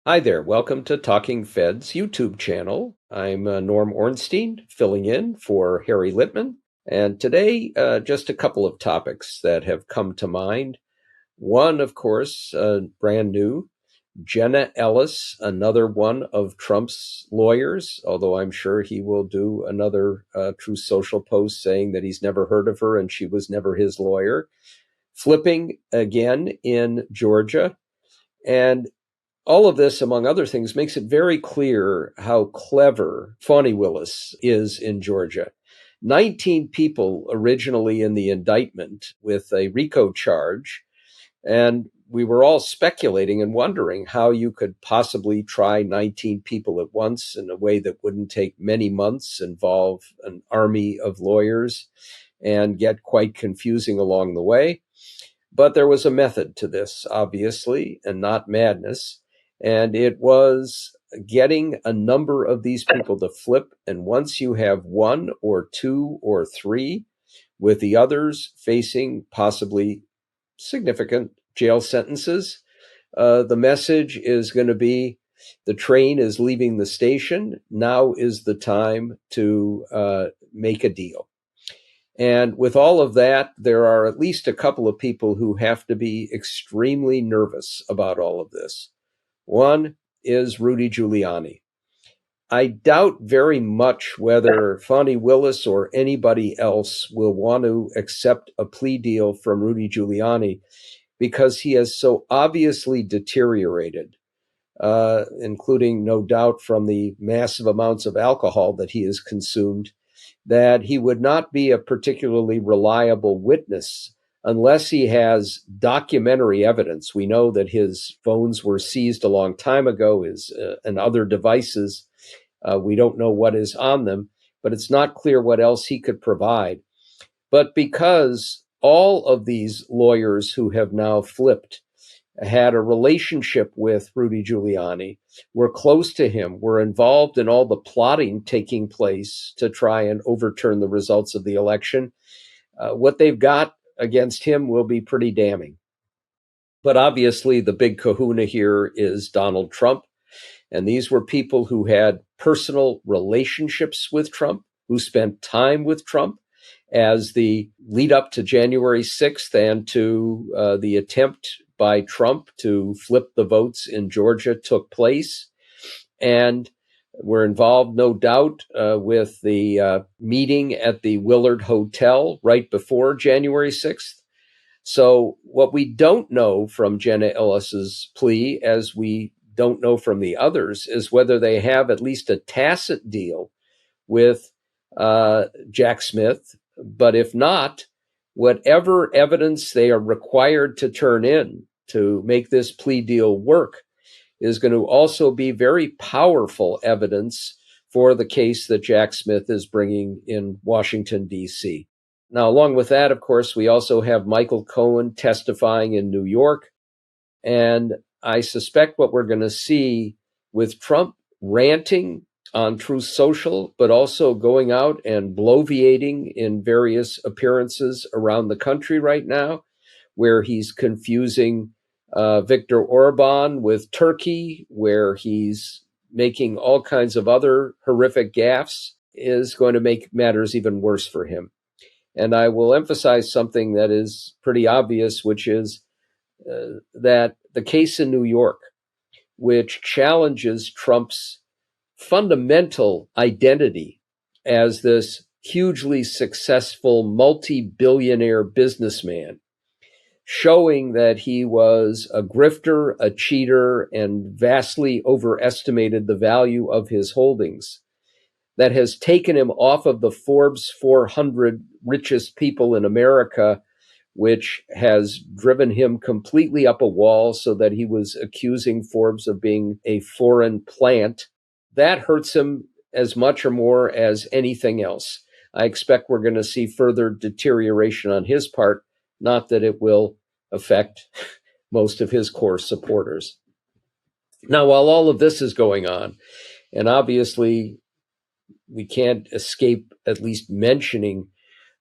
Hi there. Welcome to Talking Fed's YouTube channel. I'm Norm Ornstein, filling in for Harry Littman. And today, just a couple of topics that have come to mind. One, of course, brand new, Jenna Ellis, another one of Trump's lawyers, although I'm sure he will do another Truth Social post saying that he's never heard of her and she was never his lawyer, flipping again in Georgia. And all of this, among other things, makes it very clear how clever Fani Willis is in Georgia. 19 people originally in the indictment with a RICO charge. And we were all speculating and wondering how you could possibly try 19 people at once in a way that wouldn't take many months, involve an army of lawyers, and get quite confusing along the way. But there was a method to this, obviously, and not madness. And it was getting a number of these people to flip. And once you have one or two or three, with the others facing possibly significant jail sentences, the message is going to be the train is leaving the station. Now is the time to make a deal. And with all of that, there are at least a couple of people who have to be extremely nervous about all of this. One is Rudy Giuliani. I doubt very much whether Fani Willis or anybody else will want to accept a plea deal from Rudy Giuliani because he has so obviously deteriorated, including no doubt from the massive amounts of alcohol that he has consumed, that he would not be a particularly reliable witness unless he has documentary evidence. We know that his phones were seized a long time ago, and other devices. We don't know what is on them, but it's not clear what else he could provide. But because all of these lawyers who have now flipped had a relationship with Rudy Giuliani, were close to him, were involved in all the plotting taking place to try and overturn the results of the election, what they've got against him will be pretty damning. But obviously, the big kahuna here is Donald Trump. And these were people who had personal relationships with Trump, who spent time with Trump as the lead up to January 6th and to the attempt by Trump to flip the votes in Georgia took place. And were involved, no doubt, with the meeting at the Willard Hotel right before January 6th. So what we don't know from Jenna Ellis's plea, as we don't know from the others, is whether they have at least a tacit deal with Jack Smith. But if not, whatever evidence they are required to turn in to make this plea deal work is going to also be very powerful evidence for the case that Jack Smith is bringing in Washington, D.C. Now, along with that, of course, we also have Michael Cohen testifying in New York. And I suspect what we're going to see with Trump ranting on Truth Social, but also going out and bloviating in various appearances around the country right now, where he's confusing Viktor Orban with Turkey, where he's making all kinds of other horrific gaffes, is going to make matters even worse for him. And I will emphasize something that is pretty obvious, which is that the case in New York, which challenges Trump's fundamental identity as this hugely successful multi-billionaire businessman, showing that he was a grifter, a cheater, and vastly overestimated the value of his holdings, that has taken him off of the Forbes 400 richest people in America, which has driven him completely up a wall so that he was accusing Forbes of being a foreign plant. That hurts him as much or more as anything else. I expect we're going to see further deterioration on his part, not that it will affect most of his core supporters. Now, while all of this is going on, and obviously we can't escape at least mentioning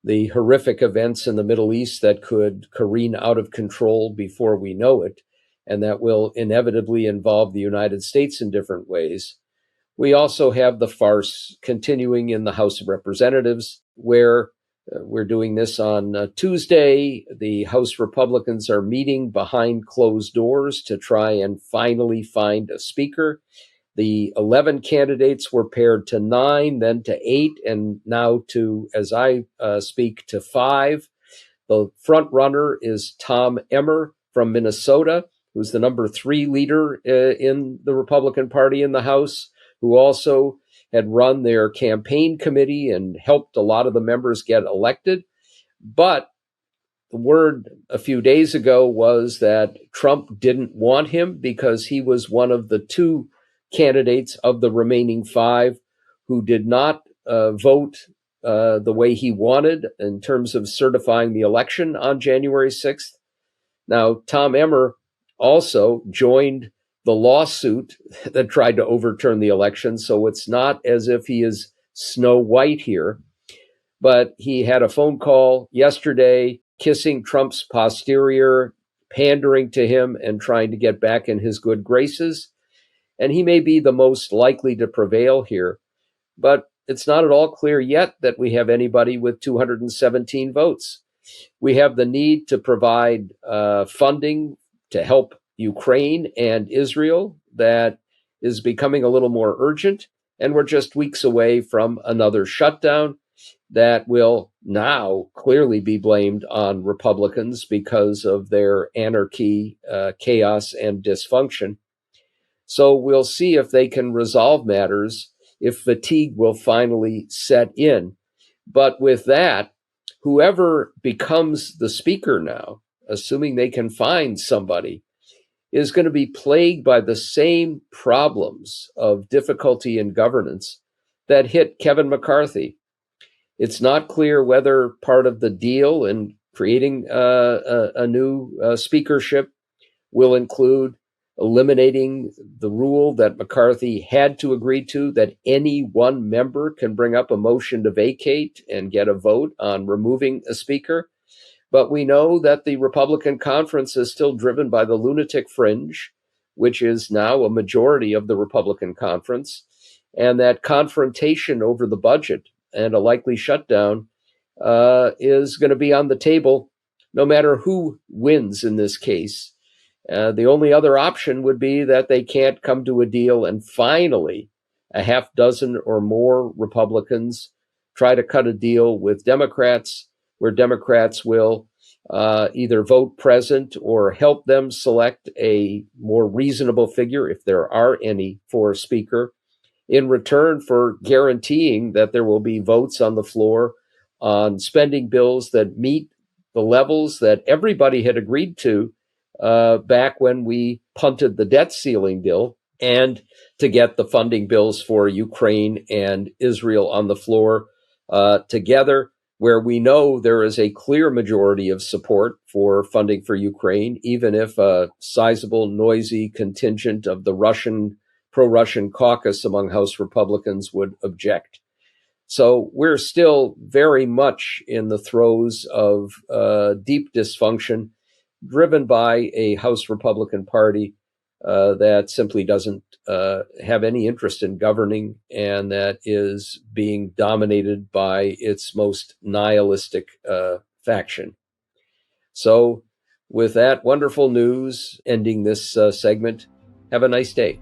the horrific events in the Middle East that could careen out of control before we know it. and that will inevitably involve the United States in different ways. We also have the farce continuing in the House of Representatives, where we're doing this on Tuesday. The House Republicans are meeting behind closed doors to try and finally find a speaker. The 11 candidates were paired to 9, then to 8, and now to, as I speak, to 5. The front runner is Tom Emmer from Minnesota, who's the number 3 leader in the Republican Party in the House, who also had run their campaign committee and helped a lot of the members get elected. But the word a few days ago was that Trump didn't want him because he was one of the 2 candidates of the remaining 5 who did not vote the way he wanted in terms of certifying the election on January 6th. Now, Tom Emmer also joined the lawsuit that tried to overturn the election, so it's not as if he is Snow White here. But he had a phone call yesterday, kissing Trump's posterior, pandering to him, and trying to get back in his good graces. And he may be the most likely to prevail here. But it's not at all clear yet that we have anybody with 217 votes. We have the need to provide funding to help Ukraine and Israel that is becoming a little more urgent. And we're just weeks away from another shutdown that will now clearly be blamed on Republicans because of their anarchy, chaos, and dysfunction. So we'll see if they can resolve matters, if fatigue will finally set in. But with that, whoever becomes the speaker now, assuming they can find somebody, is going to be plagued by the same problems of difficulty in governance that hit Kevin McCarthy. It's not clear whether part of the deal in creating a new speakership will include eliminating the rule that McCarthy had to agree to, that any one member can bring up a motion to vacate and get a vote on removing a speaker. But we know that the Republican conference is still driven by the lunatic fringe, which is now a majority of the Republican conference, and that confrontation over the budget and a likely shutdown is going to be on the table no matter who wins in this case. The only other option would be that they can't come to a deal and finally a half dozen or more Republicans try to cut a deal with Democrats, where Democrats will either vote present or help them select a more reasonable figure, if there are any, for speaker, in return for guaranteeing that there will be votes on the floor on spending bills that meet the levels that everybody had agreed to back when we punted the debt ceiling bill, and to get the funding bills for Ukraine and Israel on the floor together, where we know there is a clear majority of support for funding for Ukraine, even if a sizable, noisy contingent of the pro-Russian caucus among House Republicans would object. So we're still very much in the throes of deep dysfunction, driven by a House Republican Party that simply doesn't have any interest in governing, and that is being dominated by its most nihilistic faction. So with that wonderful news ending this segment, have a nice day.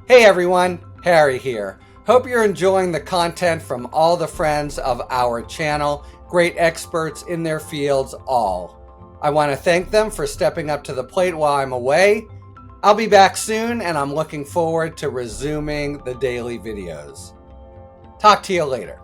Hey everyone, Harry here. Hope you're enjoying the content from all the friends of our channel, great experts in their fields all. I want to thank them for stepping up to the plate while I'm away. I'll be back soon, and I'm looking forward to resuming the daily videos. Talk to you later.